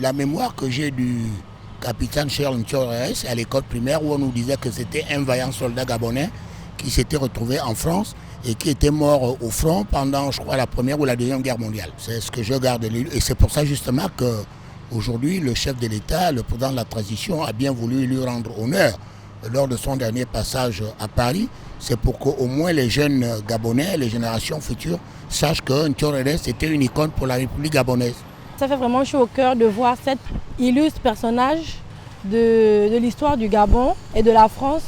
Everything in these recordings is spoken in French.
La mémoire que j'ai du capitaine Charles Ntchoréré, c'est à l'école primaire où on nous disait que c'était un vaillant soldat gabonais qui s'était retrouvé en France et qui était mort au front pendant, je crois, la Première ou la Deuxième Guerre mondiale. C'est ce que je garde. Et c'est pour ça justement qu'aujourd'hui, le chef de l'État, le président de la transition, a bien voulu lui rendre honneur lors de son dernier passage à Paris. C'est pour qu'au moins les jeunes Gabonais, les générations futures, sachent que Ntchoréré, c'était une icône pour la République gabonaise. Ça fait vraiment chaud au cœur de voir cet illustre personnage de l'histoire du Gabon et de la France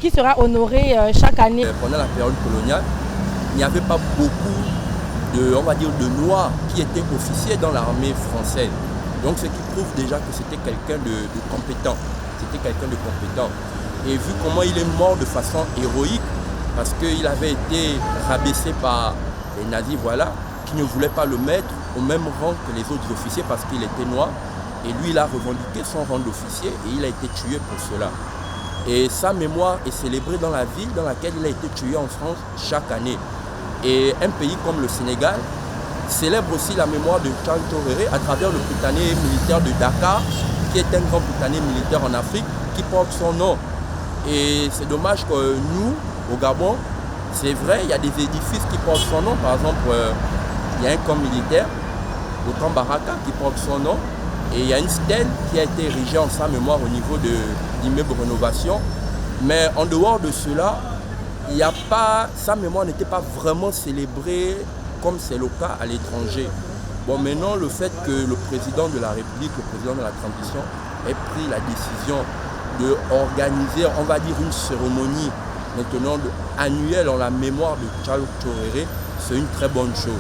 qui sera honoré chaque année. Pendant la période coloniale, il n'y avait pas beaucoup de Noirs qui étaient officiers dans l'armée française. Donc ce qui prouve déjà que c'était quelqu'un de compétent. Et vu comment il est mort de façon héroïque, parce qu'il avait été rabaissé par les nazis, qui ne voulaient pas le mettre au même rang que les autres officiers parce qu'il était noir. Et lui, il a revendiqué son rang d'officier et il a été tué pour cela. Et sa mémoire est célébrée dans la ville dans laquelle il a été tué en France chaque année. Et un pays comme le Sénégal célèbre aussi la mémoire de Charles Ntchoréré à travers le prytanée militaire de Dakar, qui est un grand prytanée militaire en Afrique, qui porte son nom. Et c'est dommage que nous, au Gabon, c'est vrai, il y a des édifices qui portent son nom. Par exemple, il y a un camp militaire, le camp Baraka, qui porte son nom. Et il y a une stèle qui a été érigée en sa mémoire au niveau de l'immeuble Rénovation. Mais en dehors de cela, sa mémoire n'était pas vraiment célébrée comme c'est le cas à l'étranger. Bon, maintenant, le fait que le président de la République, le président de la transition, ait pris la décision d'organiser, on va dire, une cérémonie maintenant annuelle en la mémoire de Charles Ntchoréré, c'est une très bonne chose.